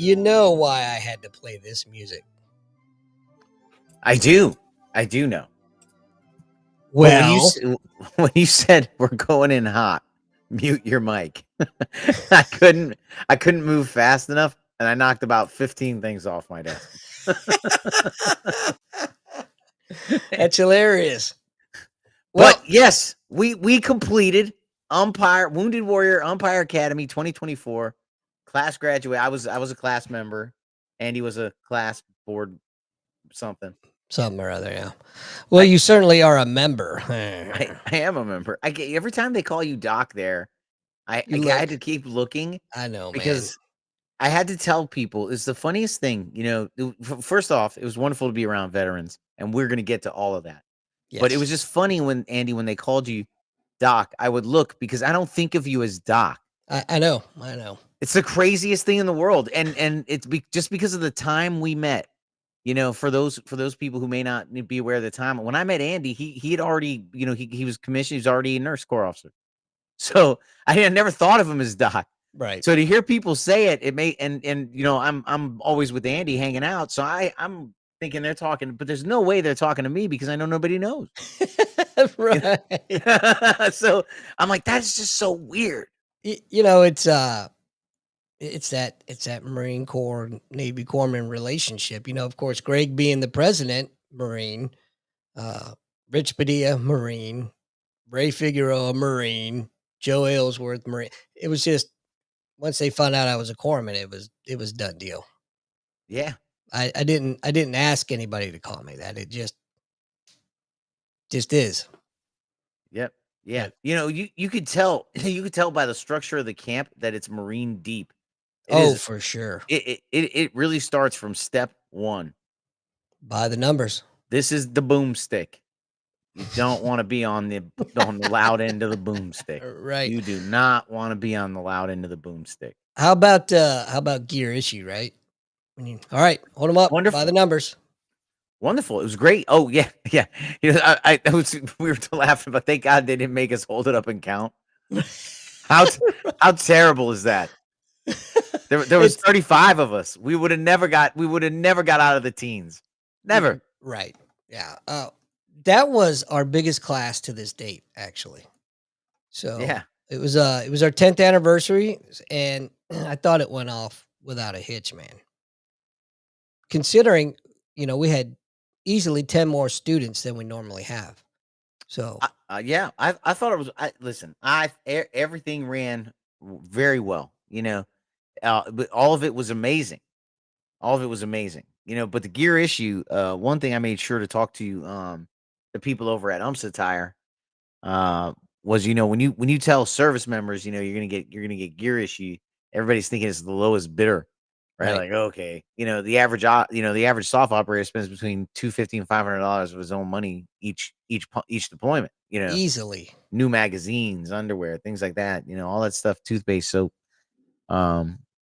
You know why I had to play this music. I do know. But Well, when you said we're going in hot, mute your mic. I couldn't move fast enough, and I knocked about 15 things off my desk. that's hilarious. But Well, yes, we completed Wounded Warrior Umpire Academy 2024 class graduate. I was a class member. Andy was a class board something. something or other, yeah. Well, you certainly are a member. I am a member. I get every time they call you Doc there. I You had to look. keep looking I know, man. because I had to tell people it's the funniest thing. First off, it was wonderful to be around veterans, and we're gonna get to all of that. But it was Yes. just funny when Andy, when they called you Doc, I would look because I don't think of you as Doc. I know. I know. It's the craziest thing in the world, and it's just because of the time we met. For those people who may not be aware of the time, when I met Andy, he had already, he was commissioned. He was already a nurse corps officer. So I had never thought of him as Doc. Right. So to hear people say it may and I'm always with Andy hanging out, so I'm thinking they're talking, but there's no way they're talking to me because I know nobody knows. Right. So I'm like, that's just so weird. It's that Marine Corps Navy Corpsman relationship. Of course, Greg being the president, Marine, Rich Padilla, Marine, Ray Figueroa, Marine, Joe Aylesworth, Marine. It was just once they found out I was a corpsman, it was done deal. Yeah. I didn't ask anybody to call me that. It just is. Yep. Yeah. But, You could tell by the structure of the camp that it's Marine deep. It is. for sure. It really starts from step one. By the numbers. This is the boomstick. You don't want to be on the loud end of the boomstick. Right. You do not want to be on the loud end of the boomstick. How about gear issue, right? All right, hold them up. Wonderful. By the numbers. Wonderful. It was great. Oh yeah, yeah. I was we were laughing, but thank God they didn't make us hold it up and count. How terrible is that? There was 35 of us. We would have never got out of the teens. Never. Right. Yeah. That was our biggest class to this date, actually. So yeah, it was our 10th anniversary, and I thought it went off without a hitch, man. Considering, we had easily 10 more students than we normally have. So yeah, I thought it was. Listen, everything ran very well. But all of it was amazing. All of it was amazing. But the gear issue. One thing I made sure to talk to the people over at UMSA Tire was when you tell service members you're gonna get gear issue, everybody's thinking it's the lowest bidder. Right? Like, okay, the average soft operator spends between $250 and $500 of his own money each deployment. Easily. New magazines, underwear, things like that. All that stuff, toothpaste, soap,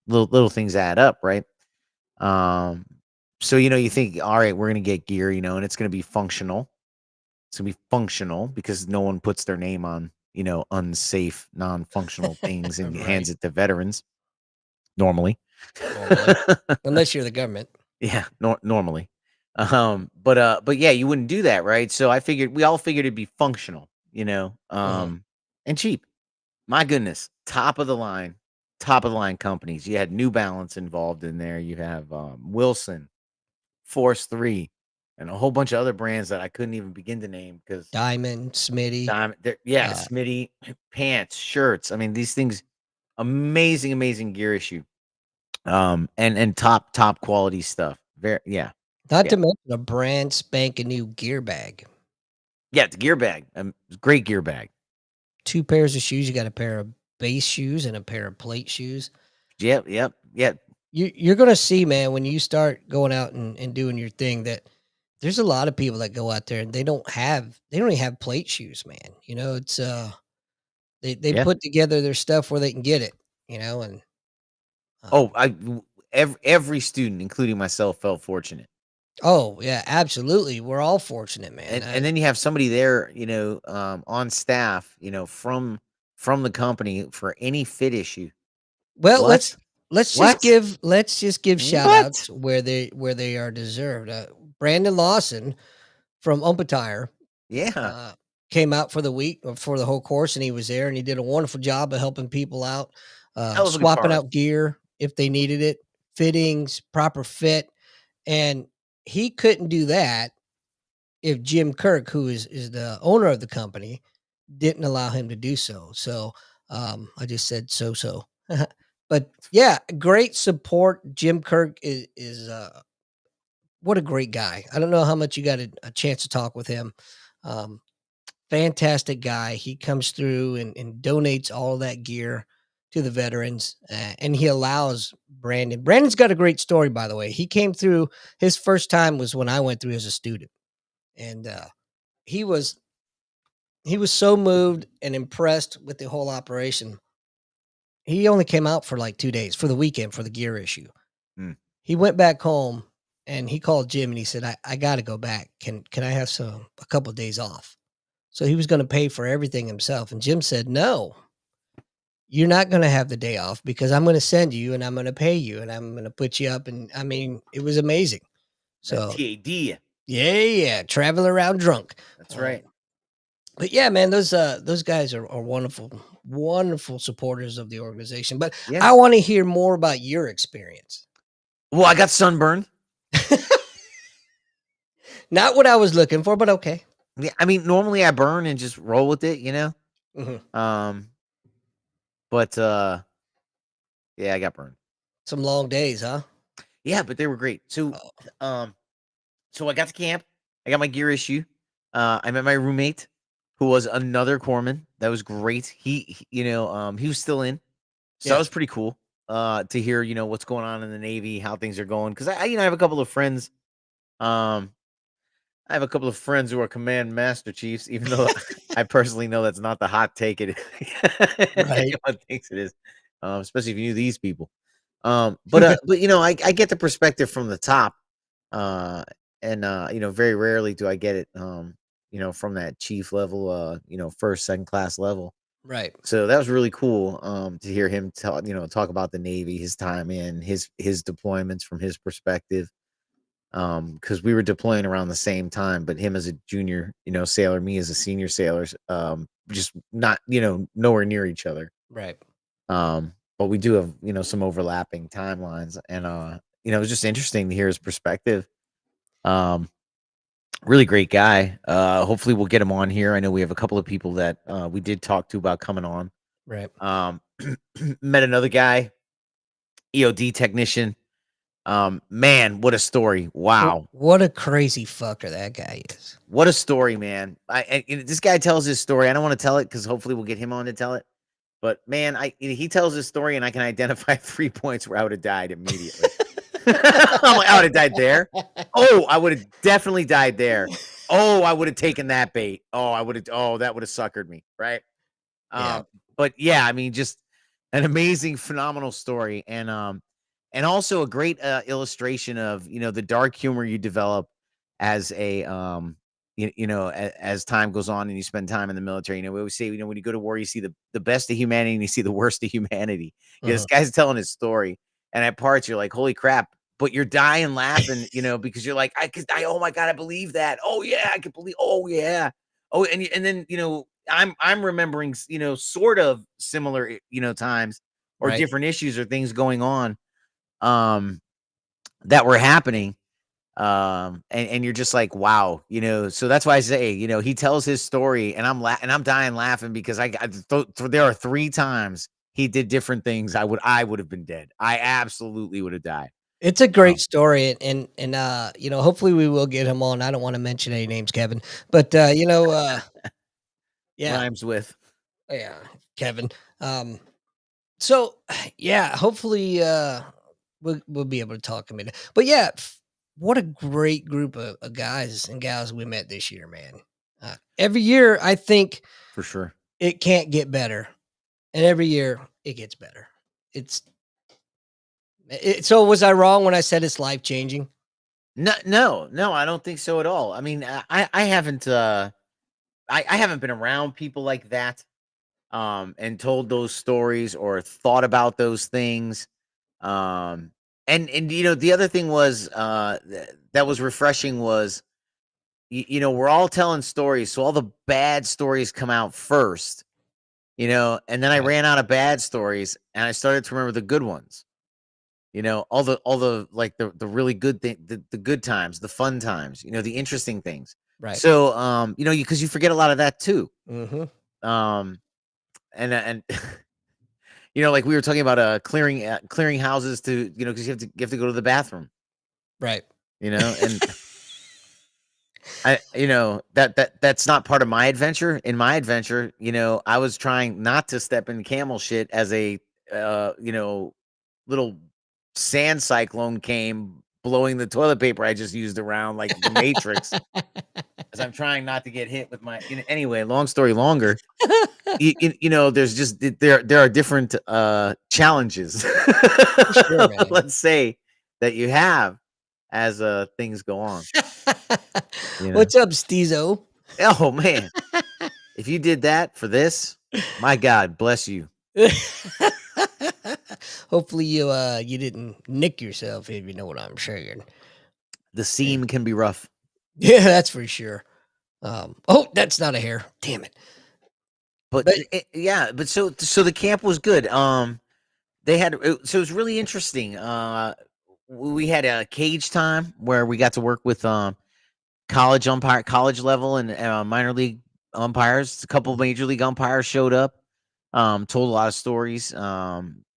little things add up, right? So you think, all right, we're gonna get gear, and it's gonna be functional. It's gonna be functional because no one puts their name on unsafe, non-functional things and hands it to veterans normally. Unless you're the government. Yeah, normally. But yeah, you wouldn't do that, right? So we all figured it'd be functional, and cheap. My goodness, top of the line companies. You had New Balance involved in there. You have Wilson, Force 3, and a whole bunch of other brands that I couldn't even begin to name because Diamond, Smitty. Smitty, pants, shirts. I mean, these things, amazing gear issue. And top quality stuff. Not to mention a brand spanking new gear bag. Yeah, it's a gear bag. Great gear bag. 2 pairs of shoes. You got a pair of base shoes and a pair of plate shoes. Yep. You're gonna see, man, when you start going out and doing your thing, that there's a lot of people that go out there and they don't even have plate shoes, man. It's they put together their stuff where they can get it, and every student, including myself, felt fortunate. Oh yeah, absolutely. We're all fortunate, man. And then you have somebody there, on staff, from the company for any fit issue. Well, What? let's just give shout What? outs where they are deserved. Brandon Lawson from Umpire Yeah, uh, came out for the week or for the whole course, and he was there, and he did a wonderful job of helping people out, hell of a swapping guitarist. out gear if they needed it, fittings, proper fit, and he couldn't do that if Jim Kirk, who is the owner of the company, didn't allow him to do so. So I just said so. But yeah, great support. Jim Kirk is what a great guy. I don't know how much you got a chance to talk with him. Um, fantastic guy. He comes through and donates all that gear to the veterans, and he allows Brandon. Brandon's got a great story, by the way. He came through. His first time was when I went through as a student, and he was he was so moved and impressed with the whole operation. He only came out for like 2 days for the weekend for the gear issue. Mm, He went back home and he called Jim and he said, I got to go back. Can I have a couple of days off? So he was going to pay for everything himself. And Jim said, no, you're not going to have the day off because I'm going to send you and I'm going to pay you and I'm going to put you up. And I mean, it was amazing. that So TAD. yeah, travel around drunk. That's Um, right. but yeah, man, those guys are wonderful, wonderful supporters of the organization. But I Yes. want to hear more about your experience. Well, I got sunburned. Not what I was looking for, but okay. Yeah, I mean, normally I burn and just roll with it, you know. Mhm. Um, but yeah, I got burned. Some long days, huh? Yeah, but they were great. So, Oh, um, so I got to camp. I got my gear issue. I met my roommate, who was another corpsman. That was great. He was still in, so that yeah, was pretty cool. To hear, what's going on in the Navy, how things are going, because I have a couple of friends. Um, I have a couple of friends who are command master chiefs, even though I personally know that's not the hot take right. everyone thinks it is, especially if you knew these people. But I get the perspective from the top, uh, and very rarely do I get it, from that chief level, first, second class level. Right, So that was really cool, to hear him talk about the Navy, his time in his deployments from his perspective. Because we were deploying around the same time, but him as a junior, sailor, me as a senior sailor, just not, nowhere near each other. right, But we do have, some overlapping timelines, and it was just interesting to hear his perspective. Um, really great guy. Hopefully we'll get him on here. I know we have a couple of people that we did talk to about coming on. right. Um, met another guy, EOD technician. Man, what a story! Wow, What a crazy fucker that guy is. what a story, man. This guy tells his story. I don't want to tell it because hopefully we'll get him on to tell it. But man, he tells his story, and I can identify 3 points where I would have died immediately. I'm like, I would have died there. Oh, I would have definitely died there. Oh, I would have taken that bait. Oh, I would have. Oh, that would have suckered me, right? Yeah, But yeah, I mean, just an amazing, phenomenal story, and also a great illustration of the dark humor you develop as a as time goes on and you spend time in the military. We always say, when you go to war, you see the best of humanity and you see the worst of humanity. This mhm, guy's telling his story, and at parts you're like, holy crap. But you're dying laughing, because you're like, oh my God, I believe that. Oh yeah, I can believe. Oh yeah. Oh, and then I'm remembering sort of similar times or right. different issues or things going on um that were happening, and you're just like, wow, so that's why I say, he tells his story, and I'm dying laughing because there are 3 times he did different things. I would have been dead. I absolutely would have died. It's a um, great story, hopefully we will get him on. I don't want to mention any names, Kevin, but yeah, rhymes with yeah, Kevin. Um, So, yeah, hopefully, we'll be able to talk him into but yeah, what a great group of guys and gals we met this year, man. Every year, I think for sure. it can't get better, and every year it gets better. It's so was I wrong when I said it's life changing? No, no, no, I don't think so at all. I mean, I haven't I haven't been around people like that, and told those stories or thought about those things. Um, and the other thing was that was refreshing was we're all telling stories, so all the bad stories come out first, and then I Right. ran out of bad stories and I started to remember the good ones. All the like the really good thing, the good times, the fun times, the interesting things. Right. So because you forget a lot of that too. Mhm. Um and like we were talking about clearing houses to because you have to go to the bathroom, Right. and that's not part of my adventure. In my adventure, I was trying not to step in camel shit as a little sand cyclone came blowing the toilet paper I just used around like the Matrix, as I'm trying not to get hit with my anyway, long story longer. There's just there are different challenges, For sure, man. let's say, that you have as things go on, you know. What's up, Steezo? Oh man, if you did that for this, my God bless you. Hopefully you didn't nick yourself, if you know what I'm saying. The Yeah, seam can be rough, yeah, that's for sure. Oh, that's not a hair. Damn it. but But yeah, but so the camp was good. They had so it was really interesting. We had a cage time where we got to work with college level and minor league umpires. A couple of major league umpires showed up, told a lot of stories,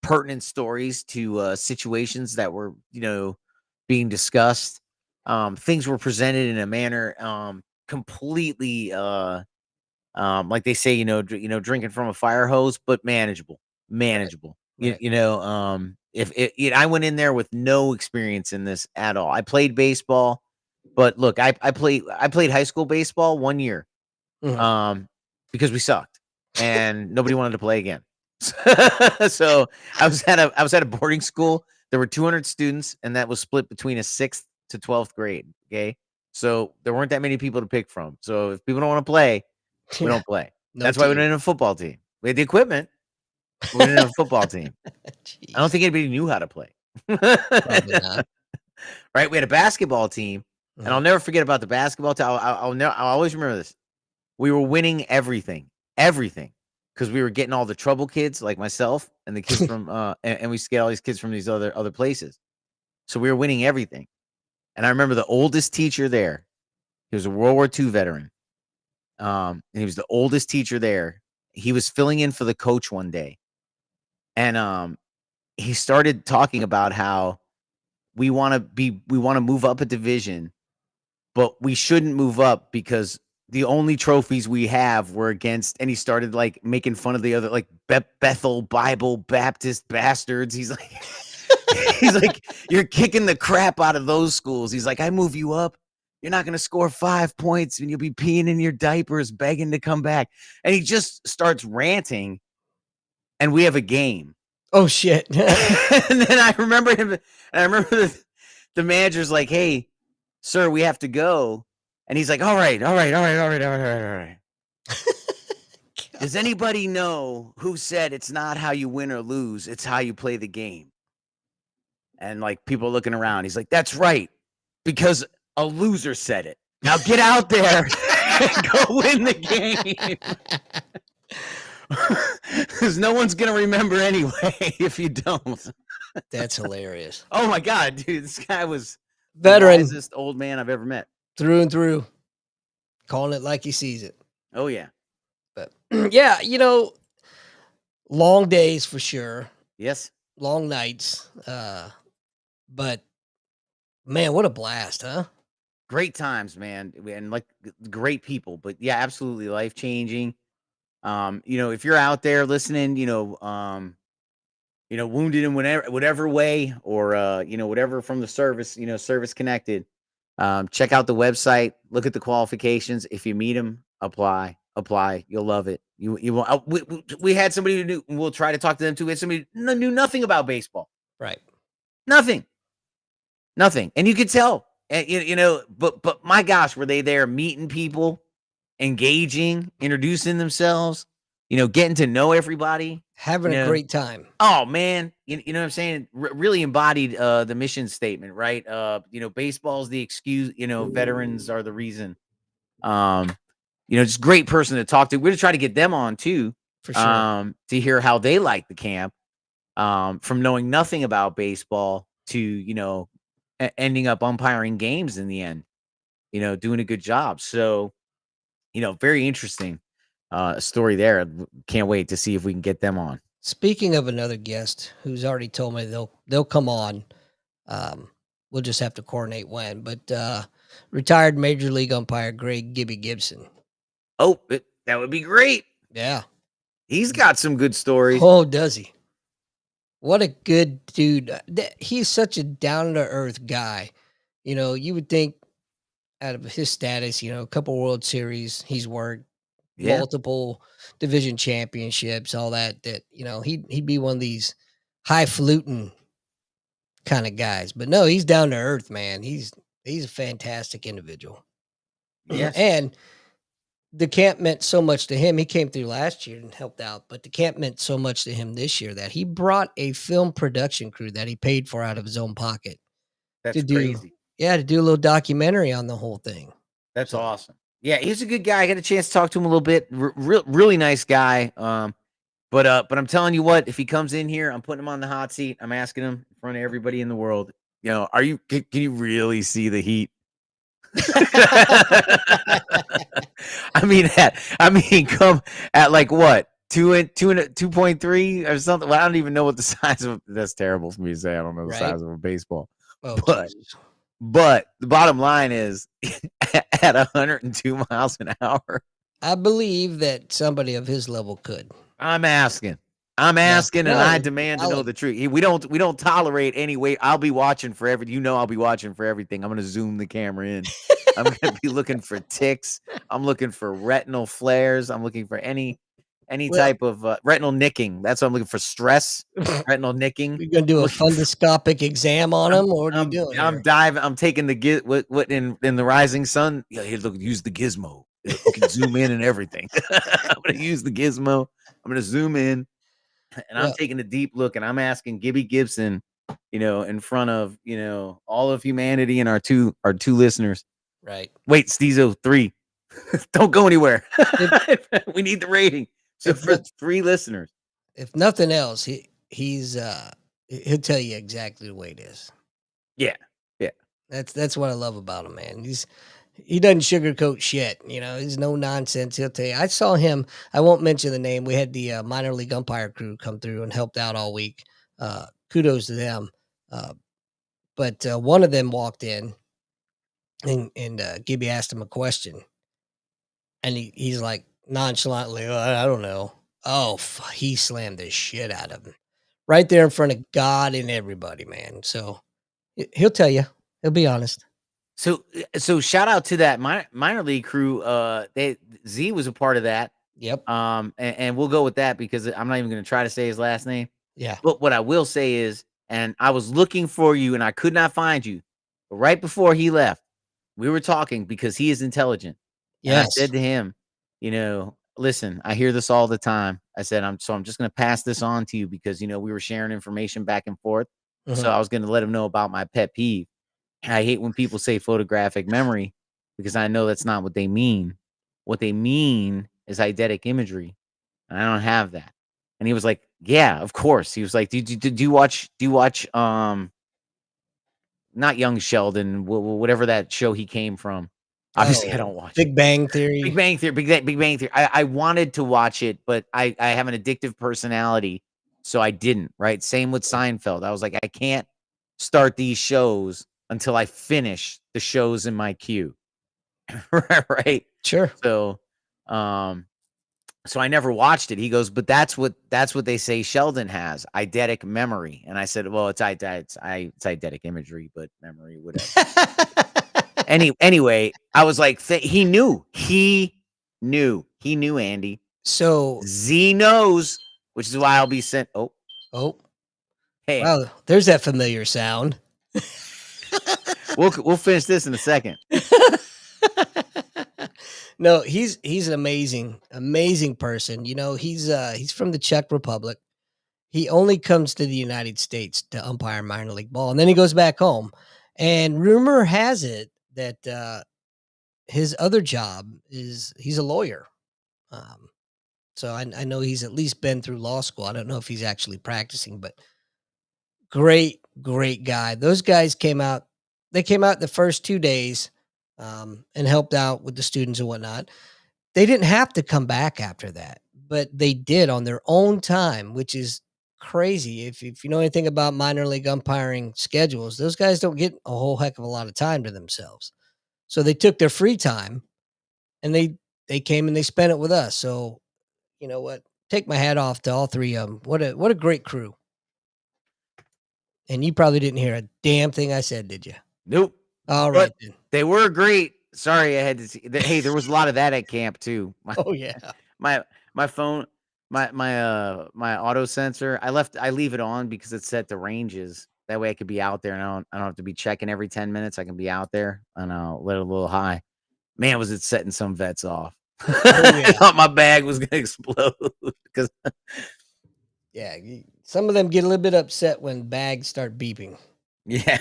pertinent stories to situations that were being discussed. Things were presented in a manner completely like they say, drinking from a fire hose, but right, manageable. right. If I went in there with no experience in this at all. I played baseball, but look, I played high school baseball 1 year, Mhm. um, because we sucked and nobody wanted to play again. So I was at a boarding school. There were 200 students, and that was split between a 6th to 12th grade. Okay, so there weren't that many people to pick from. So if people don't want to play, we Yeah, don't play. no That's why we team. didn't have a football team. We had the equipment, but we didn't have a football team. I don't Jeez, think anybody knew how to play. probably not. Right? We had a basketball team, and I'll Mhm. never forget about the basketball team. I'll always remember this. We were winning everything, because we were getting all the trouble kids like myself and the kids from and we get all these kids from these other places. So we were winning everything. And I remember the oldest teacher there. He was a World War II veteran. And he was the oldest teacher there. He was filling in for the coach one day, and he started talking about how we want to move up a division, but we shouldn't move up because the only trophies we have were against. And he started like making fun of the other, like Bethel Bible Baptist bastards. He's like, he's like, you're kicking the crap out of those schools. He's like, I move you up, you're not going to score 5 points and you'll be peeing in your diapers begging to come back. And he just starts ranting, and we have a game. Oh, shit. And then I remember him, and I remember the manager's like, hey, sir, we have to go. And he's like, all right, all right, all right, all right, all right, all right, all right. Does anybody know who said it's not how you win or lose, it's how you play the game? And like people looking around, he's like, that's right, because a loser said it. Now get out there and go win the game. Because no one's going to remember anyway if you don't. That's hilarious. Oh my God, dude, this guy was the Veteran wisest old man I've ever met. through and through, calling it like he sees it. Oh, yeah. But yeah, long days for sure, Yes. long nights. But man, what a blast, huh? Great times, man. And like great people. But yeah, absolutely life changing. If you're out there listening, wounded in whatever way, or whatever from the service, service connected. Check out the website, look at the qualifications. If you meet them, apply. You'll love it. You will. We had somebody who knew. We'll try to talk to them too. We had somebody who knew nothing about baseball, Right. nothing, nothing, and you could tell. And, but my gosh, were they there meeting people, engaging, introducing themselves, getting to know everybody. You Having a know, great time. oh man, you know what I'm saying? Really embodied the mission statement, right? Baseball's the excuse. Veterans are the reason. Um, just great person to talk to. We're to try to get them on too, For sure. to hear how they like the camp. From knowing nothing about baseball to ending up umpiring games in the end. Doing a good job. So very interesting story there. Can't wait to see if we can get them on. Speaking of another guest who's already told me they'll come on, um, we'll just have to coordinate when. But retired Major League umpire Greg Gibby Gibson. Oh, that would be great. Yeah. He's got some good stories. Oh, does he? What a good dude. He's such a down to earth guy. You would think out of his status, a couple World Series he's worked, Yeah, multiple division championships, all that, he'd be one of these highfalutin kind of guys. But no, he's down to earth, man. He's a fantastic individual. yes, And the camp meant so much to him. He came through last year and helped out, but the camp meant so much to him this year that he brought a film production crew that he paid for out of his own pocket to that's do crazy. yeah, to do a little documentary on the whole thing. That's So, awesome. Yeah, he's a good guy. I got a chance to talk to him a little bit. Really nice guy. But I'm telling you what, if he comes in here, I'm putting him on the hot seat. I'm asking him in front of everybody in the world. Are you? Can you really see the heat? Come at like what 2.3 or something. Well, I don't even know what the size of. That's terrible for me to say. I don't know the right? size of a baseball, Oh, but Jesus. the bottom line is at 102 miles an hour. I believe that somebody of his level could. I'm asking. I'm Yeah. asking, and No, I it's demand to know valid. the truth. We don't tolerate any way. I'll be watching for every. I'll be watching for everything. I'm gonna zoom the camera in. I'm gonna be looking for ticks. I'm looking for retinal flares. I'm looking for any Well, type of retinal nicking. That's what I'm looking for. Stress, retinal nicking. you're gonna do I'm a looking for. fundoscopic exam on I'm him, or what are you I'm doing I'm here? diving. I'm taking what in the rising sun. Yeah, here, look, use the gizmo. You can zoom in and everything. I'm gonna use the gizmo. I'm gonna zoom in and I'm Well, taking a deep look and I'm asking Gibby Gibson, in front of, all of humanity and our two listeners. right. Wait, Steezo, 3. Don't go anywhere. If We need the rating. So if for not, 3 listeners. if nothing else, he'll tell you exactly the way it is. Yeah. Yeah. That's what I love about him, man. He doesn't sugarcoat shit. He's no nonsense. He'll tell you. I saw him. I won't mention the name. We had the minor league umpire crew come through and helped out all week. Kudos to them. Uh, but one of them walked in and Gibby asked him a question, and he's like nonchalantly, "Oh, I don't know." Oh, he slammed the shit out of him right there in front of God and everybody, man. So he'll tell you. He'll be honest. So shout out to that minor league crew. Z was a part of that. Yep. And we'll go with that because I'm not even going to try to say his last name. Yeah. But what I will say is, and I was looking for you and I could not find you. But right before he left, we were talking because he is intelligent. And I Yes. said to him, listen, I hear this all the time. I said, I'm just going to pass this on to you because, we were sharing information back and forth. So Mhm. I was going to let him know about my pet peeve. I hate when people say photographic memory because I know that's not what they mean. What they mean is eidetic imagery, and I don't have that. And he was like, "Yeah, of course." He was like, Do you watch not Young Sheldon, whatever that show he came from?" Obviously, I Oh, don't watch it. Big Bang Big Theory. Bang Theory, Big Bang Theory. I wanted to watch it, but I have an addictive personality, so I didn't. Right. Same with Seinfeld. I was like, I can't start these shows until I finish the shows in my queue. Right. Sure. So, um, so I never watched it. He goes, but that's what they say Sheldon has, eidetic memory. And I said, well, it's eidetic imagery, but memory, whatever. Anyway, I was like, he knew Andy. So Z knows, which is why I'll be sent. Oh, oh, hey, wow, there's that familiar sound. we'll finish this in a second. No, he's an amazing person. He's from the Czech Republic. he only comes to the United States to umpire minor league ball, and then he goes back home. And rumor has it that his other job is he's a lawyer. Um, so I know he's at least been through law school. I don't know if he's actually practicing, but great guy. Those guys came out. They came out the first 2 days and helped out with the students and whatnot. They didn't have to come back after that, but they did on their own time, which is crazy. If you know anything about minor league umpiring schedules, those guys don't get a whole heck of a lot of time to themselves. So they took their free time and they came and they spent it with us. So you know what? Take my hat off to all three of them. What a great crew. And you probably didn't hear a damn thing I said, did you? Nope. All But right then. they were great. Sorry, I had to see. Hey, there was a lot of that at camp too. Oh yeah. My my phone, my auto sensor. I leave it on because it's set to ranges. That way I could be out there and I don't have to be checking every 10 minutes. I can be out there and I'll let it a little high. Man, was it setting some vets off. Oh I yeah. thought my bag was gonna explode because Yeah. Some of them get a little bit upset when bags start beeping, yeah.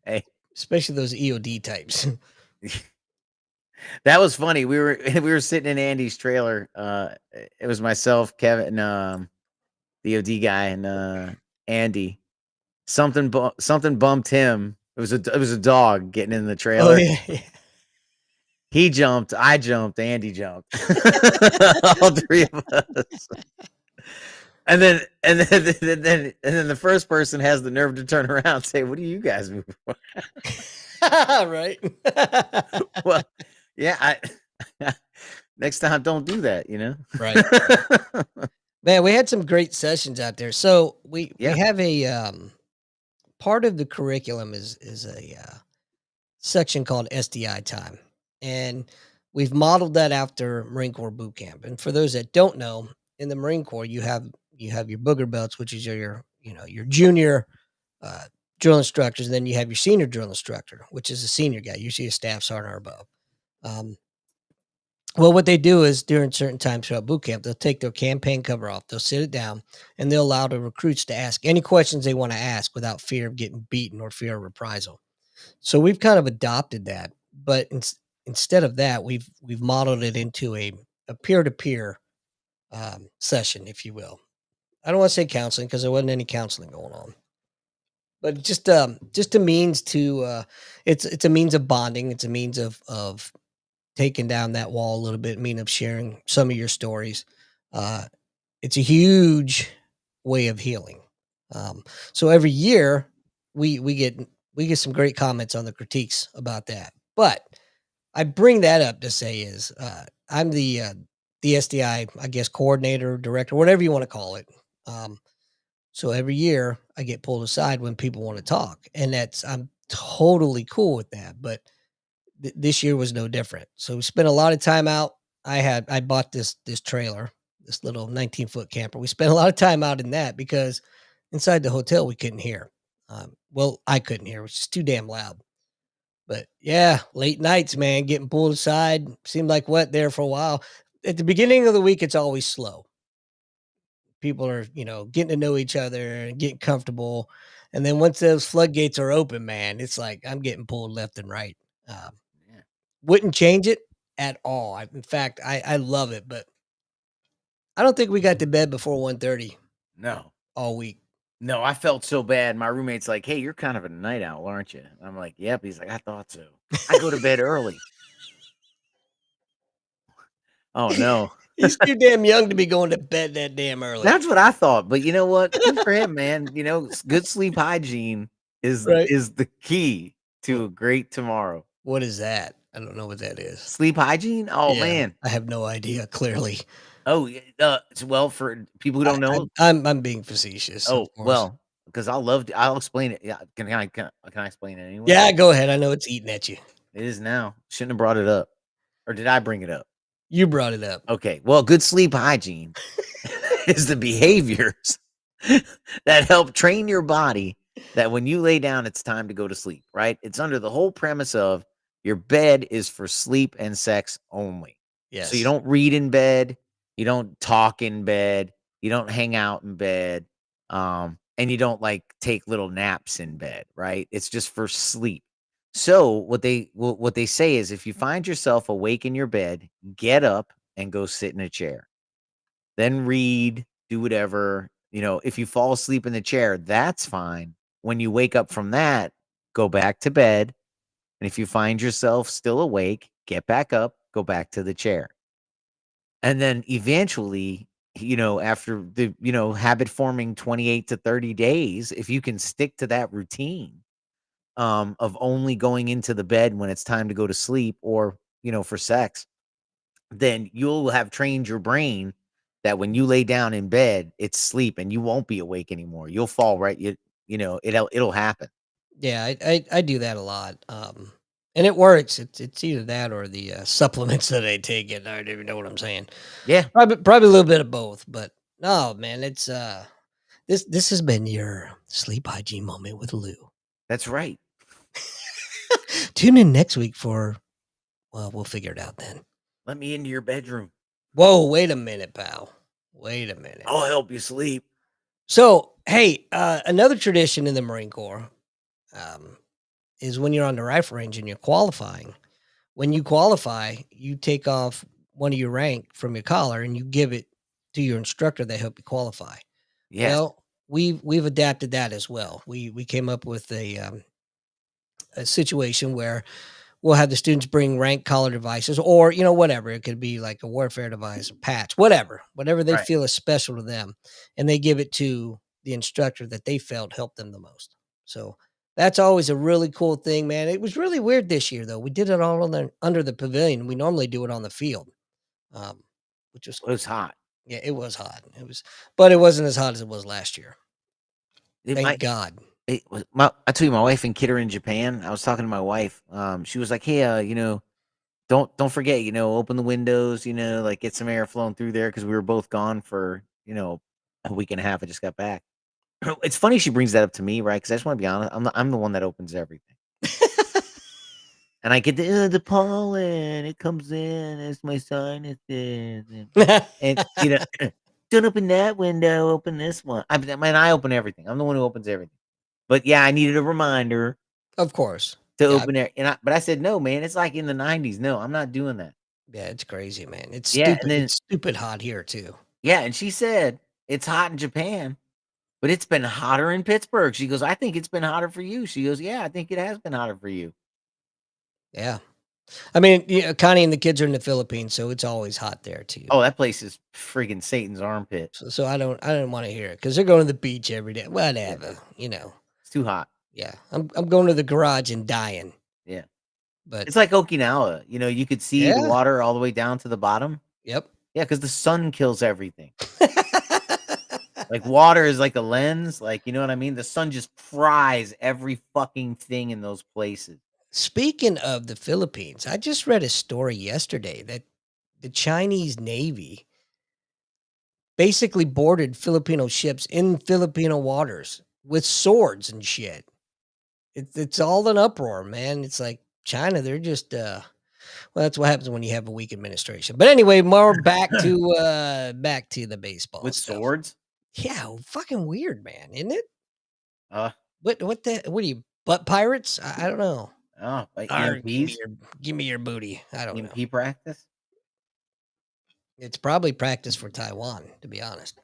Hey, especially those EOD types. that was funny. We were we were sitting in Andy's trailer. It was myself, Kevin, the OD guy, and Andy. Something bumped him. It was a dog getting in the Oh trailer. yeah. Yeah. He jumped, I jumped, Andy jumped. All three of us. And then the first person has the nerve to turn around and say, "What are you guys moving for?" Right. Well, yeah, I next time don't do that, you know? Right. Man, we had some great sessions out there. So we Yeah. have a part of the curriculum is a section called SDI time. And we've modeled that after Marine Corps boot camp. And for those that don't know, in the Marine Corps, you have your booger belts, which is your junior uh, drill instructors, and then you have your senior drill instructor, which is a senior guy, usually a staff sergeant or above. Um, well, what they do is during certain times throughout boot camp, they'll take their campaign cover off, they'll sit it down, and they'll allow the recruits to ask any questions they want to ask without fear of getting beaten or fear of reprisal. So we've kind of adopted that, but instead of that, we've modeled it into a peer to peer session, if you will. I don't want to say counseling because there wasn't any counseling going on, but just a means to it's a means of bonding. It's a means of taking down that wall a little bit, mean of sharing some of your stories. Uh, it's a huge way of healing. Um, so every year we get some great comments on the critiques about that. But I bring that up to say is I'm the SDI, I guess, coordinator, director, whatever you want to call it. Um, so every year I get pulled aside when people want to talk, and I'm totally cool with that. But this year was no different. So we spent a lot of time out. I bought this trailer, this little 19-foot camper. We spent a lot of time out in that because inside the hotel we couldn't hear. Well, I couldn't hear, which is too damn loud. But yeah, late nights, man, getting pulled aside seemed like wet there for a while. At the beginning of the week, it's always slow. People are, getting to know each other and getting comfortable. And then once those floodgates are open, man, it's like I'm getting pulled left and right. Um, Yeah. wouldn't change it at all. In fact, I love it, but I don't think we got to bed before 1:30 No. all week. No, I felt so bad. My roommate's like, "Hey, you're kind of a night owl, aren't you?" I'm like, "Yep." He's like, "I thought so. I go to bed early." Oh no. He's too damn young to be going to bed that damn early. That's what I thought, but you know what? Good for him, man. Good sleep hygiene is Right. is the key to What a great tomorrow. what is that? I don't know what that is. Sleep hygiene? Oh, Yeah, man. I have no idea, clearly. Oh, yeah, well, for people who I don't I know. I'm being facetious, of Oh, course. well, because I'll explain it. Yeah, can I explain it anyway? Yeah, go ahead, I know it's eating at you. It is now. Shouldn't have brought it up. Or did I bring it up? You brought it up. Okay, well, good sleep hygiene is the behaviors that help train your body that when you lay down, it's time to go to sleep, right? It's under the whole premise of your bed is for sleep and sex only. So you Yes. don't read in bed, you don't talk in bed, you don't hang out in bed. And you don't like take little naps in bed, right? It's just for sleep. So what they say is if you find yourself awake in your bed, get up and go sit in a chair. Then read, do whatever. If you fall asleep in the chair, that's fine. When you wake up from that, go back to bed. And if you find yourself still awake, get back up, go back to the chair. And then eventually, after the, habit forming 28 to 30 days, if you can stick to that routine, of only going into the bed when it's time to go to sleep or, for sex, then you'll have trained your brain that when you lay down in bed, it's sleep and you won't be awake anymore. You'll fall right. It'll happen. Yeah, I do that a lot, and it works. It's either that or the, supplements that I take, and I don't even know what I'm saying. Yeah, Probably a little bit of both, but no, man, it's, this has been your sleep hygiene moment with Lou. that's right. Tune in next week for well, we'll figure it out then. Let me into your bedroom. Whoa, wait a minute, pal. Wait a minute. I'll help you sleep. So, hey, another tradition in the Marine Corps, um, is when you're on the rifle range and you're qualifying. When you qualify, you take off one of your rank from your collar and you give it to your instructor that helped you qualify. Yes. Well, we've adapted that as well. We came up with a situation where we'll have the students bring rank collar devices or, whatever. It could be like a warfare device, a patch, whatever they Right. feel is special to them. And they give it to the instructor that they felt helped them the most. So that's always a really cool thing, man. It was really weird this year, though. We did it all under the pavilion. We normally do it on the field, um, which was It was hot. yeah, it was hot. But it wasn't as hot as it was last year. It Thank might. God. I told you my wife and kid are in Japan. I was talking to my wife. She was like, "Hey, don't forget, open the windows, like get some air flowing through there because we were both gone for a week and a half. I just got back. It's funny she brings that up to me, right? Because I just want to be honest. I'm the one that opens everything, and I get the pollen. It comes in. It's my sinuses, and don't open that window. Open this one. I open everything. I'm the one who opens everything. But yeah, I needed a reminder Of course. to Yeah. open it, but I said, "No, man, it's like in the '90s. No, I'm not doing that." Yeah, it's crazy, man. It's Yeah, and stupid. then It's stupid hot here too. yeah, and she said, "It's hot in Japan, but it's been hotter in Pittsburgh." She goes, "I think it's been hotter for you." She goes, "Yeah, I think it has been hotter for you." Yeah. I mean, yeah, Connie and the kids are in the Philippines, so it's always hot there too. Oh, that place is friggin' Satan's armpit. So I don't want to hear it because they're going to the beach every day. Yeah, Whatever, you know. it's too hot. Yeah, I'm going to the garage and dying. Yeah. But It's like Okinawa, you could see the yeah, water all the way down to the bottom. yep. Yeah, because the sun kills everything. Like, water is like a lens, like, you know what I mean? The sun just fries every fucking thing in those places. Speaking of the Philippines, I just read a story yesterday that the Chinese Navy basically boarded Filipino ships in Filipino waters with swords and shit. It's all an uproar, man. It's like China, they're just well, that's what happens when you have a weak administration. But anyway, more back to the baseball With stuff. swords? Yeah, fucking weird, man, isn't it? Uh, What are you butt pirates? I don't know. like Or EMPs? give me your booty. I don't know. EMP practice? It's probably practice for Taiwan, to be honest.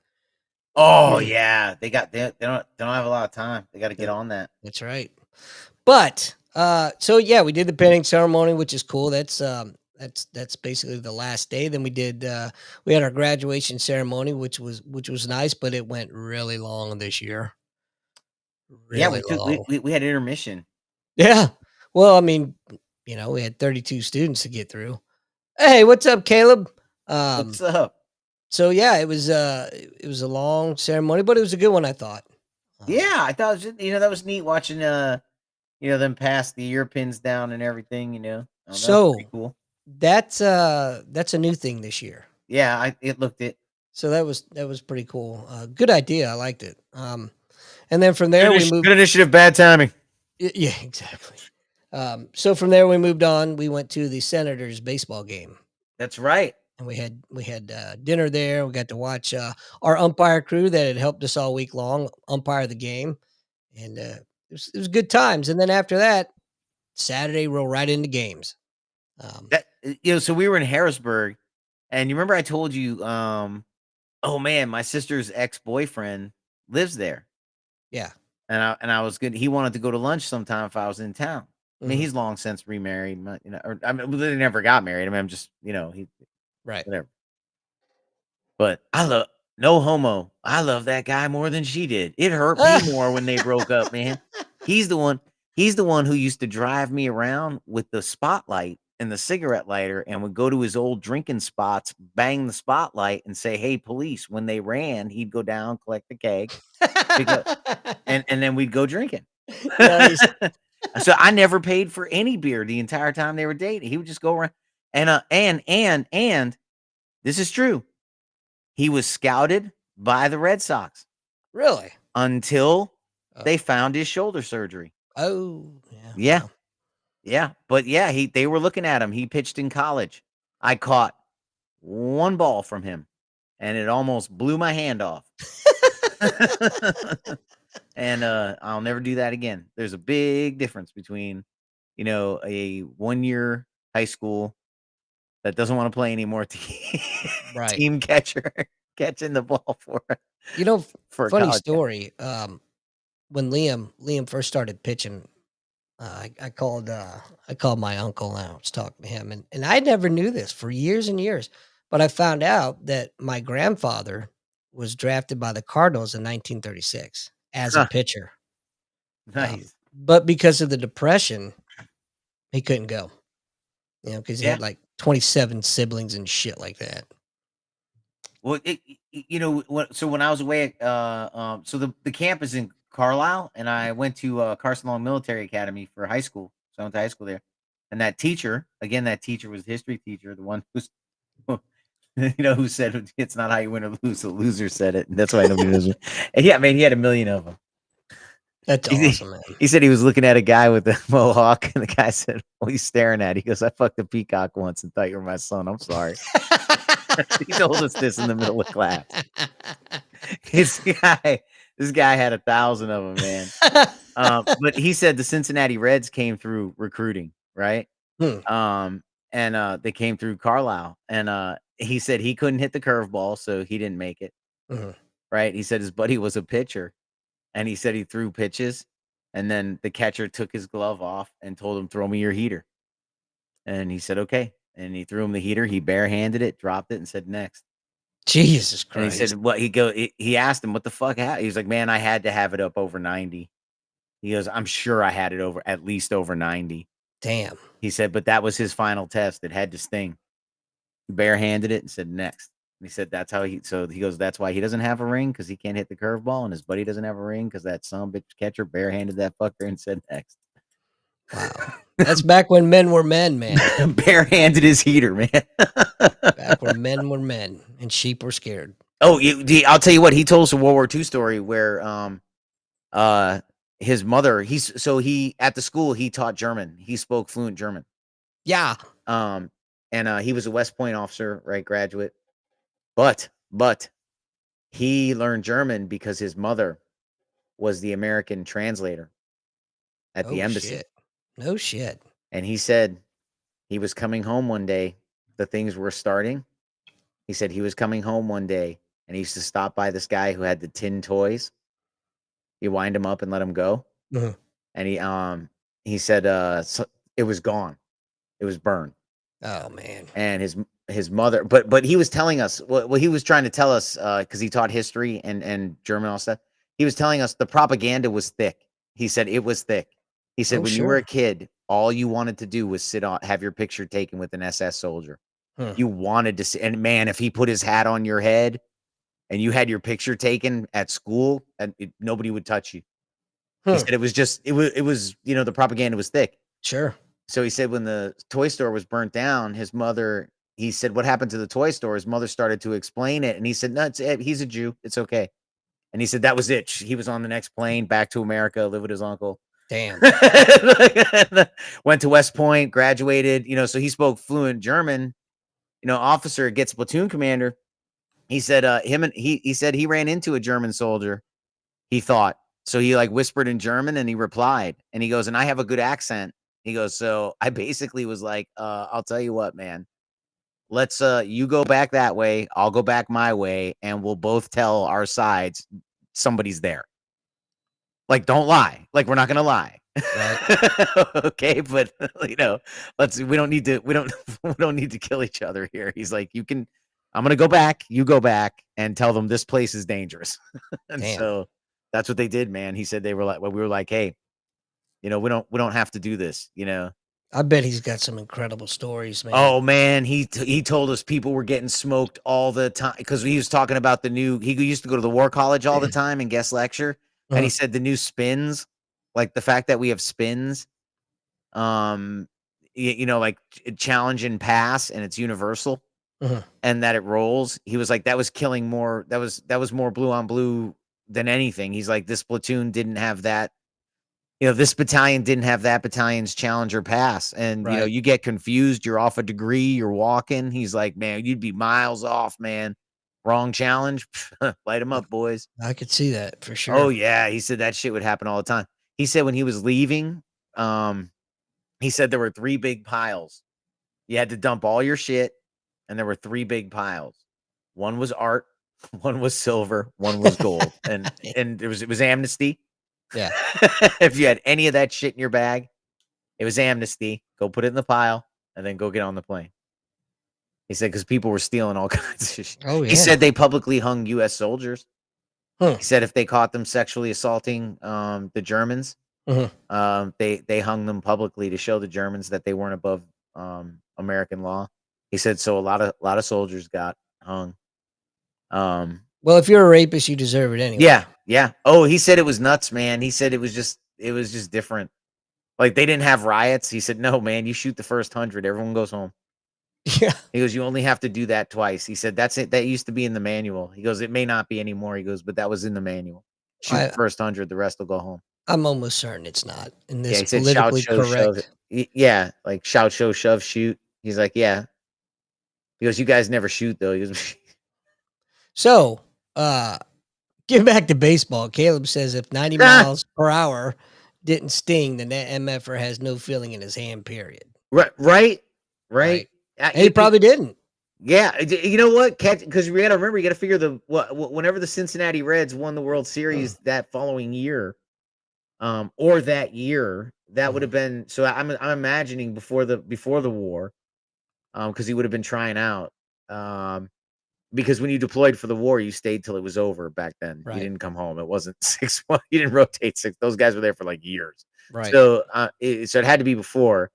Oh, Mm. yeah. They don't have a lot of time. They gotta get That- on that. That's right. But so yeah, we did the pinning ceremony, which is cool. That's basically the last day. Then we had our graduation ceremony, which was nice, but it went really long this year. Yeah, Really we took we long. we we had intermission. Yeah. Well, I mean, we had 32 students to get through. Hey, what's up, Caleb? What's Um, up? so yeah, it was a long ceremony, but it was a good one, I thought. Yeah, I thought it was that was neat watching, them pass the ear pins down and everything. That was pretty So cool. that's a new thing this year. Yeah, it looked it. So that was pretty cool. Good idea. I liked it. And then from there we moved. Good initiative, bad timing. Yeah, exactly. So from there we moved on. We went to the Senators baseball game, That's right. and we had dinner there. We got to watch our umpire crew that had helped us all week long umpire the game, and it was good times. And then after that, Saturday roll right into games. Um, So we were in Harrisburg, and you remember I told you, oh man, my sister's ex-boyfriend lives there. yeah. And I was good. He wanted to go to lunch sometime if I was in town. I mean, Hmm. he's long since remarried, or I mean, they never got married. I mean, I'm just, he Right. whatever. But I love no homo. I love that guy more than she did. It hurt me more when they broke up, man. He's the one. He's the one who used to drive me around with the spotlight and the cigarette lighter, and would go to his old drinking spots, bang the spotlight, and say, "Hey, police!" When they ran, he'd go down, collect the keg, pick up, and then we'd go drinking. Nice. So I never paid for any beer the entire time they were dating. He would just go around, and this is true. He was scouted by the Red Sox Really? until Oh. they found his shoulder surgery. Oh, yeah. Yeah, Well. yeah, but yeah, they were looking at him. He pitched in college. I caught one ball from him, and it almost blew my hand off. And I'll never do that again. There's a big difference between, a 1-year high school that doesn't want to play anymore Right. team catcher catching the ball You know, for a funny college guy. story. When Liam first started pitching, I called my uncle and I was talking to him, and I never knew this for years and years, but I found out that my grandfather was drafted by the Cardinals in 1936 as a Huh, pitcher. nice. But because of the depression, he couldn't go. Because he Yeah. had like 27 siblings and shit like that. Well, so when I was away, so the camp is in Carlisle, and I went to Carson Long Military Academy for high school. So I went to high school there, and that teacher, again, that teacher was a history teacher, the one who's, who said it's not how you win or lose. The loser said it, and that's why nobody knows. And yeah, man, he had a million of them. That's He, awesome, man. he said he was looking at a guy with a mohawk, and the guy said, "What are you staring at?" He goes, "I fucked a peacock once and thought you were my son. I'm sorry." He told us this in the middle of class. This guy had 1,000 of them, man. But he said the Cincinnati Reds came through recruiting, right? Hmm. Um, and they came through Carlisle, and he said he couldn't hit the curveball, so he didn't make it. Mhm. Right? He said his buddy was a pitcher, and he said he threw pitches, and then the catcher took his glove off and told him, "Throw me your heater." And he said, "Okay." And he threw him the heater. He barehanded it, dropped it, and said, "Next." Jesus And he said, Christ. "What?" He asked him, "What the fuck happened?" He was like, "Man, I had to have it up over 90." He goes, "I'm sure I had it over at least over 90." Damn. He said, "But that was his final test. It had to sting." He barehanded it and said, "Next." And he said, "That's how he." So he goes, "That's why he doesn't have a ring, because he can't hit the curveball, and his buddy doesn't have a ring because that son of a bitch catcher barehanded that fucker and said next." Wow. That's back when men were men, man. Barehanded his heater, man. Back when men were men and sheep were scared. Oh, I'll tell you what. He told us a World War II story where uh his mother, he at the school he taught German. He spoke fluent German. Yeah. Um and he was a West Point officer, right, graduate. But he learned German because his mother was the American translator at the Oh, embassy. shit. No shit. And he said he was coming home one day, the things were starting. He said he was coming home one day, and he used to stop by this guy who had the tin toys. You wind him up and let him go. Mhm. And he said so it was gone. It was burned. Oh, man. And his mother, but he was telling us what he was trying to tell us, because he taught history and German and all stuff. He was telling us the propaganda was thick. He said it was thick. He said Oh, when you were a sure. kid, all you wanted to do was have your picture taken with an SS soldier. Hmm. You wanted to see, and man, if he put his hat on your head and you had your picture taken at school, and nobody would touch you. He Hmm. said it was the propaganda was thick. Sure. So he said when the toy store was burnt down, he said, "What happened to the toy store?" His mother started to explain it. And he said, "No, he's a Jew. It's okay." And he said, that was it. He was on the next plane back to America, live with his uncle. Damn. Went to West Point, graduated, so he spoke fluent German. officer gets platoon commander. He said he said he ran into a German soldier. He thought so. He like whispered in German and he replied and he goes, and I have a good accent. He goes, so I basically was like, I'll tell you what, man. Let's you go back that way, I'll go back my way, and we'll both tell our sides somebody's there. Like, don't lie. Like, we're not gonna lie. Right. Okay, but we don't need to we don't need to kill each other here. He's like, I'm gonna go back, you go back and tell them this place is dangerous. And Damn. so that's what they did, man. He said they were like, well, we were like, hey, we don't have to do this. I bet he's got some incredible stories, man. Oh man, he told us people were getting smoked all the time because he was talking about the new. He used to go to the War College all the time and guest lecture, and he said the new spins, like the fact that we have spins, like challenge and pass, and it's universal, and that it rolls. He was like that was killing more. That was more blue on blue than anything. He's like this platoon didn't have that. This battalion didn't have that battalion's challenger pass. And, Right. you get confused. You're off a degree. You're walking. He's like, man, you'd be miles off, man. Wrong challenge. Light them up, boys. I could see that for Oh, sure. yeah. He said that shit would happen all the time. He said when he was leaving, he said there were 3 big piles. You had to dump all your shit, and there were 3 big piles. One was art, one was silver, one was gold. And it was amnesty. Yeah. If you had any of that shit in your bag, it was amnesty. Go put it in the pile and then go get on the plane. He said because people were stealing all kinds of shit. Oh, He yeah. said they publicly hung U.S. soldiers. Huh. He said if they caught them sexually assaulting the Germans, they hung them publicly to show the Germans that they weren't above American law. He said so a lot of soldiers got hung. Well, if you're a rapist, you deserve it anyway. Yeah. Oh, he said it was nuts, man. He said it was just different. Like they didn't have riots. He said, no, man, you shoot the first 100, everyone goes home. Yeah. He goes, you only have to do that twice. He said, that's it. That used to be in the manual. He goes, it may not be anymore. He goes, but that was in the manual. Shoot the first 100, the rest will go home. I'm almost certain it's not in Yeah, this he said, shout, politically show, shove. correct. Yeah, like shout, show, shove, shoot. He's like, yeah. He goes, you guys never shoot though. He goes, So, get back to baseball. Caleb says if 90 miles per hour didn't sting, then that MFer has no feeling in his hand, period. right. And he probably didn't. Yeah, you know what? Because we got to remember, you got to figure whenever the Cincinnati Reds won the World Series that following year, or that year, that would have been. So I'm imagining before the war, because he would have been trying out. Because when you deployed for the war, you stayed till it was over. Back then, you Right. didn't come home. It wasn't 6 months. You didn't rotate 6. Those guys were there for like years. Right. So it had to be before.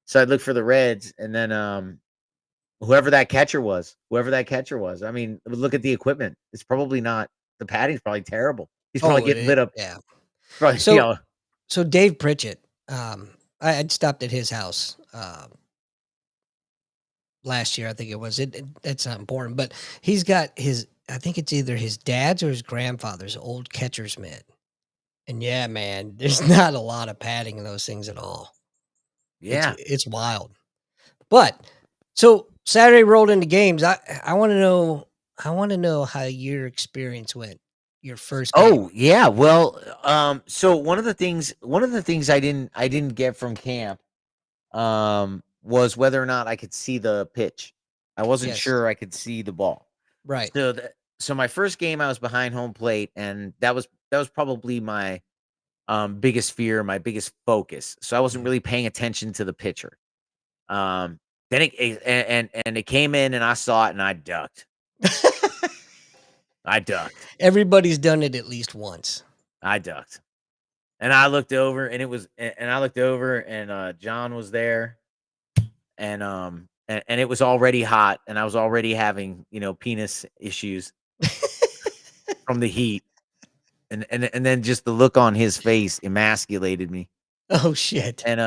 So I'd look for the Reds, and then whoever that catcher was. I mean, look at the equipment. It's probably not. The padding's probably terrible. He's probably getting lit up. Yeah. Probably, So Dave Pritchett, I'd stopped at his house last year. I think it was. That's not important, but he's got his. I think it's either his dad's or his grandfather's old catcher's mitt. And yeah, man, there's not a lot of padding in those things at all. Yeah. It's wild. But so Saturday rolled into games. I want to know how your experience went. Your first game. Oh yeah. Well, so one of the things I didn't get from camp, was whether or not I could see the pitch. I wasn't sure I could see the ball. Right. So my first game, I was behind home plate, and that was probably my biggest fear, my biggest focus. So I wasn't really paying attention to the pitcher. Then it came in, and I saw it, and I ducked. Everybody's done it at least once. I ducked. And I looked over, and John was there, and it was already hot, and I was already having, penis issues from the heat. And then just the look on his face emasculated me. Oh shit. And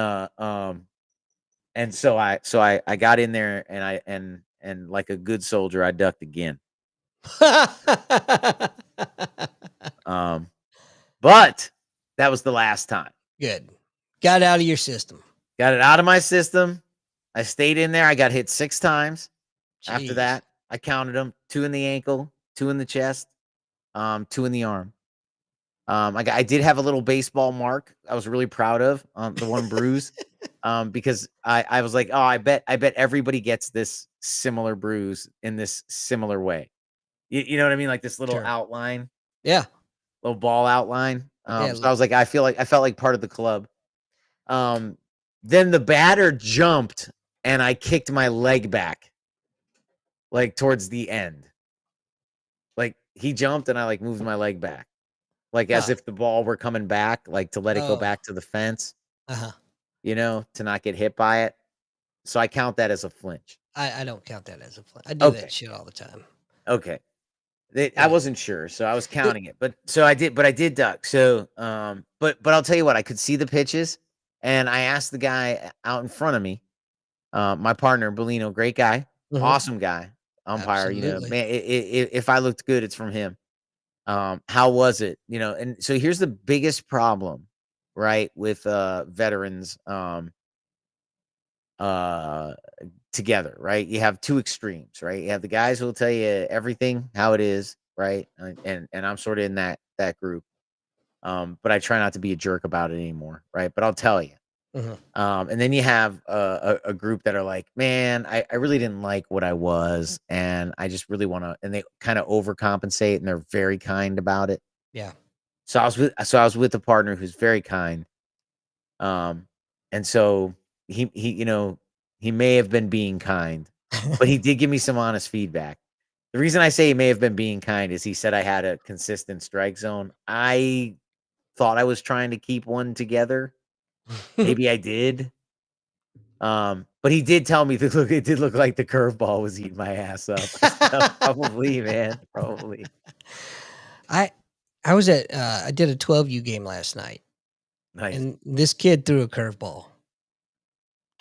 so I got in there, and like a good soldier, I ducked again. But that was the last time. Good. Got out of your system. Got it out of my system. I stayed in there. I got hit 6 times. After Jeez. that, I counted them: 2 in the ankle, 2 in the chest, 2 in the arm. I did have a little baseball mark I was really proud of, the one bruise, because I was like, "Oh, I bet everybody gets this similar bruise in this similar way." You know what I mean? Like this little Sure. outline, Yeah. little ball outline. Yeah. So I was like, I felt like part of the club. Um, then the batter jumped and I kicked my leg back, like towards the end. Like he jumped and I like moved my leg back, like as Huh. if the ball were coming back, like to let it go Oh. back to the fence, Uh-huh. to not get hit by it. So I count that as a flinch. I don't count that as a fl I do that Okay. shit all the time. Okay. I Yeah. wasn't sure, so I was It counting it. But I did duck. So but I'll tell you what, I could see the pitches and I asked the guy out in front of me, my partner, Bolino, great guy, Mhm. awesome guy, umpire, Absolutely. man, if I looked good, it's from him. How was it? And so here's the biggest problem, right, with veterans uh together, right? You have two extremes, right? You have the guys who will tell you everything how it is, right? And I'm sort of in that group. But I try not to be a jerk about it anymore, right? But I'll tell you. Mhm. And then you have a group that are like, man, I really didn't like what I was, and I just really want to, and they kind of overcompensate, and they're very kind about it. Yeah. So I was with a partner who's very kind, and so he may have been being kind, but he did give me some honest feedback. The reason I say he may have been being kind is he said I had a consistent strike zone. I thought I was trying to keep one together. Maybe I did. But he did tell me that it did look like the curveball was eating my ass up. I said, "Oh, probably, man, probably." I I was at, I did a 12U game last night, Nice. and this kid threw a curveball.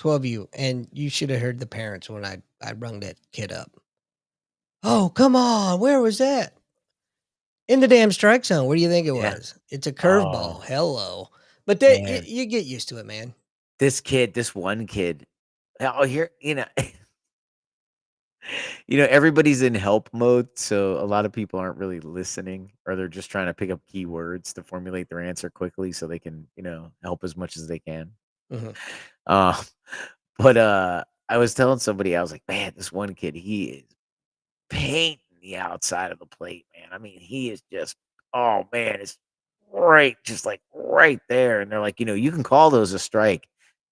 12U, and you should have heard the parents when I rung that kid up. "Oh, come on, where was that?" "In the damn strike zone, where do you think it Yeah. was?" "It's a Oh, curveball, hello." But they man. you get used to it, man. This one kid. Oh, here, everybody's in help mode, so a lot of people aren't really listening, or they're just trying to pick up keywords to formulate their answer quickly so they can, help as much as they can. Mhm. Uh, but I was telling somebody, I was like, man, this one kid, he is painting the outside of the plate, man. I mean, he is just, oh man, it's right, just like right there. And they're like, you can call those a strike.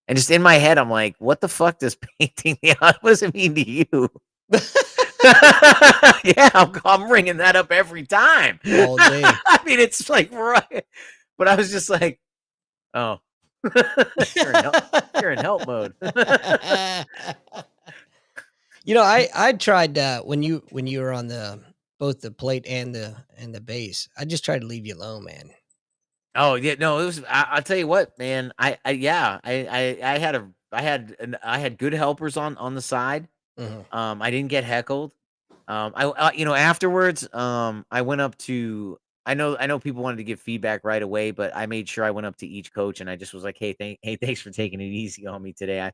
And just in my head, I'm like, what the fuck does painting the out? What does it mean to you? Yeah, I'm bringing that up every time. All day. I mean, it's like right, but I was just like, oh, you're in help. You're in help mode. I tried, when you were on the both the plate and the base, I just tried to leave you alone, man. Oh yeah, no, it was. I'll tell you what, man. I yeah, I had good helpers on the side. Mhm. I didn't get heckled. Afterwards, I went up to. I know people wanted to give feedback right away, but I made sure I went up to each coach and I just was like, hey, thanks for taking it easy on me today.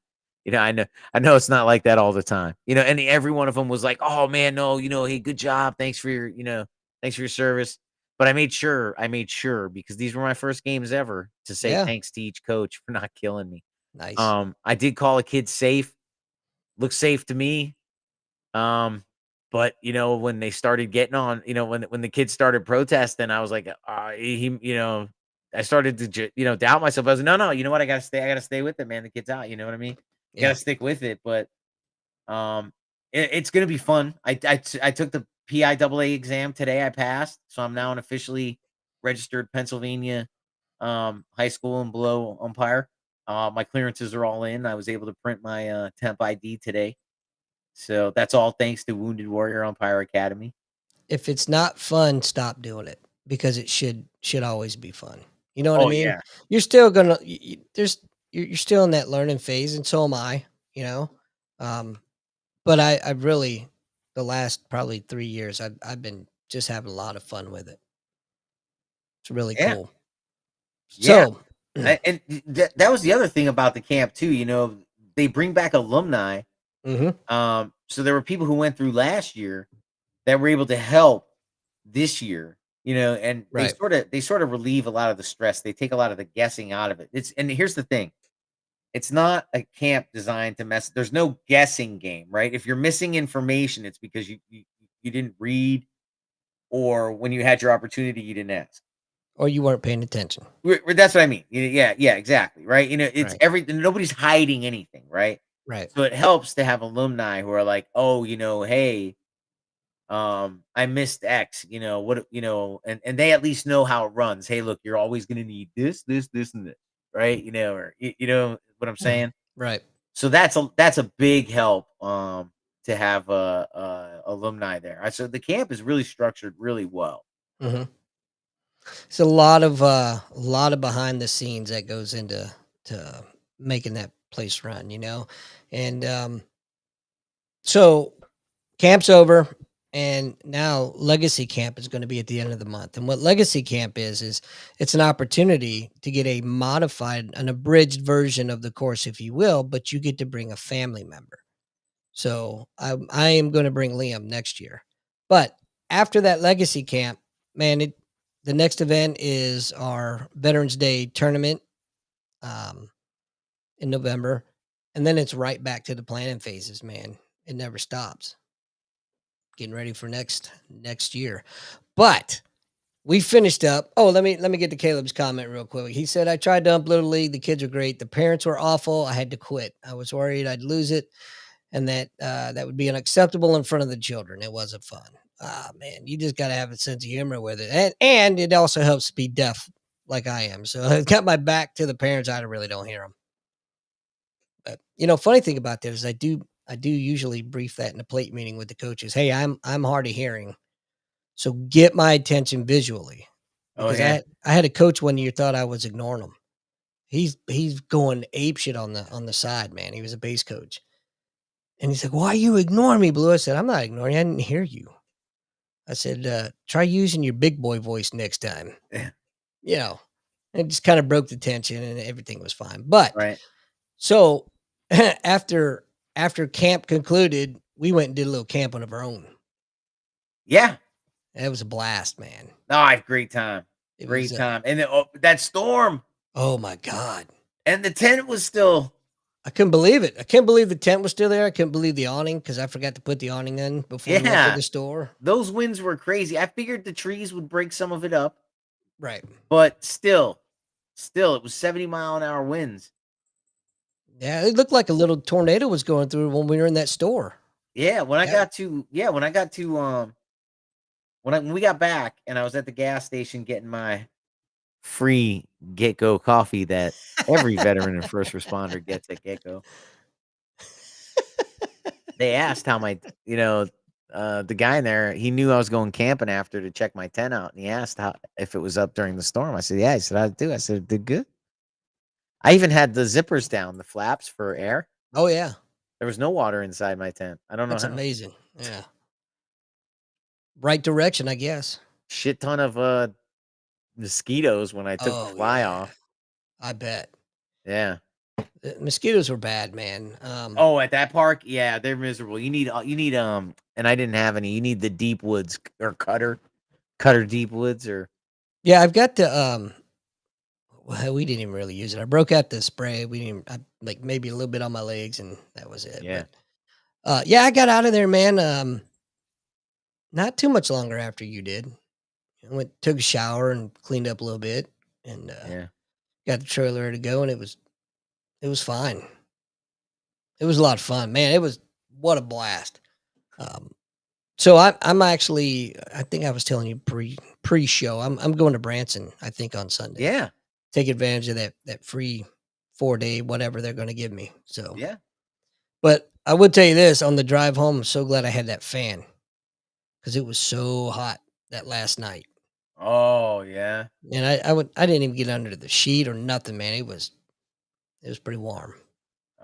I know it's not like that all the time, and every one of them was like, oh man, no, hey, good job, thanks for your service. But I made sure because these were my first games ever to say Yeah. thanks to each coach for not killing me. Nice. I did call a kid safe. Looked safe to me. But when they started getting on, when the kids started protesting, I was like, I started to doubt myself. I was like, no, no, you know what? I gotta stay with it, man. The kid's out. You know what I mean? You Yeah. gotta stick with it. But it's gonna be fun. I took the PIAA exam today. I passed, so I'm now an officially registered Pennsylvania high school and below umpire. My clearances are all in. I was able to print my temp ID today. So that's all thanks to Wounded Warrior Umpire Academy. If it's not fun, stop doing it because it should always be fun. You know what I Oh mean? yeah. You're still gonna there's you're still in that learning phase, and so am I. You know, um, but I really the last probably 3 years I've been just having a lot of fun with it. It's really Yeah. cool. Yeah. So, And that was the other thing about the camp too. They bring back alumni. Mhm. So there were people who went through last year that were able to help this year, and Right. they sort of relieve a lot of the stress. They take a lot of the guessing out of it. And here's the thing. It's not a camp designed to mess. There's no guessing game, right? If you're missing information, it's because you didn't read, or when you had your opportunity, you didn't ask. Or you weren't paying attention. That's what I mean. Yeah, yeah, exactly, right? It's Right. everything. Nobody's hiding anything, right? Right. So it helps to have alumni who are like, "Oh, hey, I missed X, what, and they at least know how it runs. Hey, look, you're always going to need this, and this, right? Or you know what I'm Mhm. saying? Right. So that's a big help, to have alumni there. So the camp is really structured really well. Mhm. It's a lot of behind the scenes that goes into to making that place run, you know? And, so camp's over, and now Legacy Camp is gonna be at the end of the month, and what Legacy Camp is it's an opportunity to get a modified an abridged version of the course, if you will, but you get to bring a family member. So, I am gonna bring Liam next year. But after that Legacy Camp, man, the next event is our Veterans Day tournament, um, in November, and then it's right back to the planning phases, man. It never stops. Getting ready for next year. But we finished up. Oh, let me get to Caleb's comment real quick. He said, "I tried to ump Little League. The kids are great. The parents were awful. I had to quit. I was worried I'd lose it and that that would be unacceptable in front of the children. It wasn't fun. Ah, man, you just got to have a sense of humor with it, and it also helps be deaf like I am. So I've got my back to the parents. I really don't hear them. But funny thing about that is I do usually brief that in a plate meeting with the coaches. Hey, I'm hard of hearing, so get my attention visually Oh because yeah, I had a coach one year thought I was ignoring him. He's going ape shit on the side, man. He was a base coach. And he's like, "Why are you ignoring me, Blue?" I said, "I'm not ignoring you. I didn't hear you." I said, "Try using your big boy voice next time." yeah, You know, it just kind of broke the tension and everything was fine. But right, so after after camp concluded, we went and did a little camping of our own. yeah. It was a blast, man. No, I had It was great time, and then, that storm oh my god. and the tent was still. I couldn't believe it. I couldn't believe the tent was still there. I couldn't believe the awning because I forgot to put the awning in before we went to Yeah, the store. those winds were crazy. I figured the trees would break some of it up, Right. but still, it was 70-mile-an-hour winds. Yeah, it looked like a little tornado was going through when we were in that store. Yeah, Yeah. when I got to, when we got back and I was at the gas station getting my free Get-Go coffee that every veteran and first responder gets at Get-Go. They asked how the guy in there, he knew I was going camping after to check my tent out, and he asked how if it was up during the storm. I said, "Yeah." He said, "I do." I said, "It did good." I even had the zippers down, the flaps for air. Oh, yeah. There was no water inside my tent. I don't know That's how. amazing. Yeah. Right direction, I guess. Shit ton of mosquitoes when I took the Oh, fly yeah. off. I bet. Yeah. The mosquitoes were bad, man. Oh, at that park? Yeah, they're miserable. And I didn't have any. You need the deep woods or cutter deep woods or Yeah, I've got the, well, we didn't even really use it. I broke out the spray. We didn't I like, maybe a little bit on my legs, and that was it, yeah, but, yeah, I got out of there, man, not too much longer after you did. I went took a shower and cleaned up a little bit and, yeah, got the trailer ready to go, and it was fine. It was a lot of fun, man. It was what a blast. Um, so I'm actually I think I was telling you pre-show. I'm going to Branson, I think on Sunday. yeah, Take advantage of that free 4-day whatever they're going to give me. So, yeah. but I would tell you this on the drive home, I'm so glad I had that fan cuz it was so hot that last night. Oh, yeah. And I didn't even get under the sheet or nothing, man. It was pretty warm.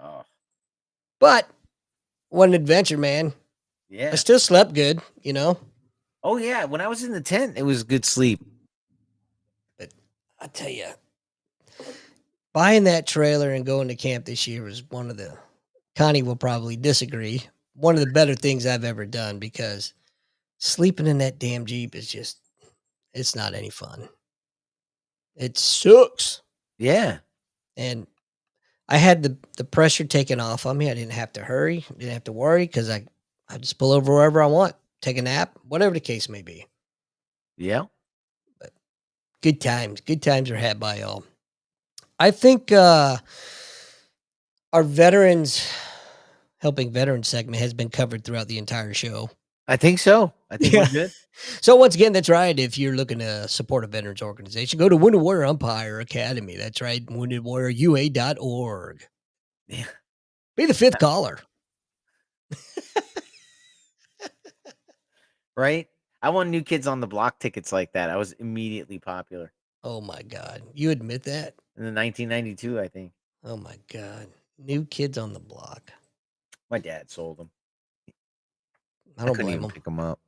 Oh, But what an adventure, man. I yeah. still slept good, you know. Oh, yeah. When I was in the tent, it was good sleep. But I tell you, buying that trailer and going to camp this year was one of the Connie will probably disagree. One of the better things I've ever done because sleeping in that damn Jeep is just, it's not any fun. It sucks. Yeah. And I had the pressure taken off on me. I didn't have to hurry, didn't have to worry because I just pull over wherever I want, take a nap, whatever the case may be. Yeah. But good times are had by all. I think our veterans helping veterans segment has been covered throughout the entire show. I think so. I think we're Yeah. good. So once again, that's right. If you're looking to support a veterans organization, go to Wounded Warrior Umpire Academy. That's right, woundedwarriorua.org. Yeah. Be the fifth caller. Right? I won New Kids on the Block tickets like that. I was immediately popular Oh my God. You admit that? in the 1992, I think. Oh my God. New Kids on the Block. My dad sold them. I I don't couldn't blame even them. pick them up.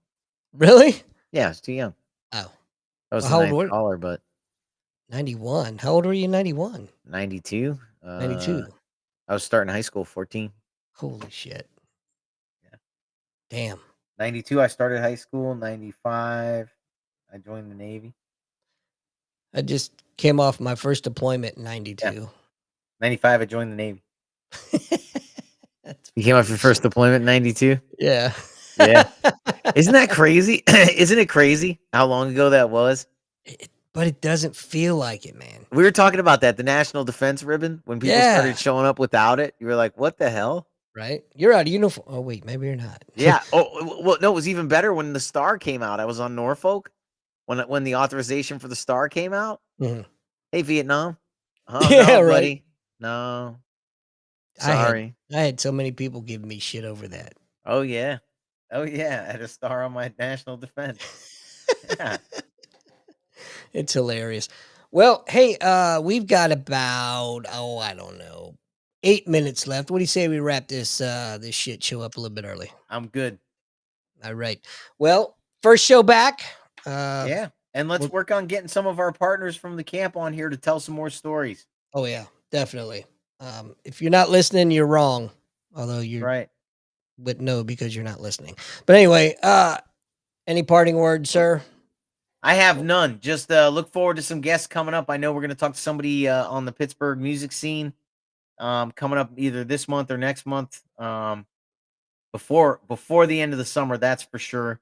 Really? Yeah, I was too young. Oh, I was well, the how old ninth were caller, but 91? How old were you in 91? 92. 92. I was starting high school, 14. Holy shit. Yeah. Damn. 92, I started high school. 95, I joined the Navy. I just came off my first deployment in Yeah. 92. 95, I joined the Navy. That's You came off funny your as first shit. deployment in 92? Yeah. Yeah. Isn't that crazy? Isn't it crazy how long ago that was? But it doesn't feel like it, man. We were talking about that, the National Defense Ribbon. When people Yeah. started showing up without it, you were like, what the hell? Right? You're out of uniform. Oh, wait, maybe you're not. Yeah. Oh, well, no, it was even better when the star came out. I was on Norfolk when the authorization for the star came out. Mhm. Hey, Vietnam. Oh, Yeah, no, right. buddy. No. I had Sorry. I had so many people giving me shit over that. Oh, yeah. Oh, yeah. I had a star on my national defense. Yeah. It's hilarious. Well, hey, we've got about, oh, I don't know, 8 minutes left. What do you say we wrap this shit show up a little bit early? I'm good. All right. Well, first show back. Uh, Yeah. And let's we're work on getting some of our partners from the camp on here to tell some more stories. oh yeah, definitely. If you're not listening, you're wrong. Although you Right. would know because you're not listening. But anyway, any parting words, sir? I have none. Just look forward to some guests coming up. I know we're going to talk to somebody on the Pittsburgh music scene coming up either this month or next month. Before the end of the summer, that's for sure.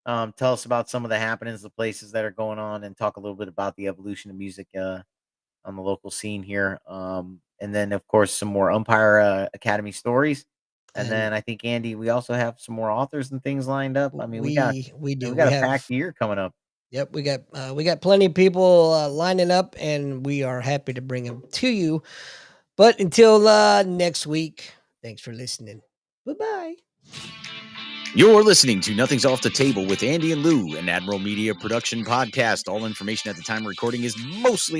Tell us about some of the happenings, the places that are going on, and talk a little bit about the evolution of music on the local scene here. And then, of course, some more Umpire Academy stories. And And then I think Andy, we also have some more authors and things lined up. I mean, we do. we We got a have packed year coming up. Yep, we got plenty of people lining up, and we are happy to bring them to you. But until next week, thanks for listening. Bye bye. You're listening to Nothing's Off the Table with Andy and Lou, an Admiral Media production podcast. All information at the time of recording is mostly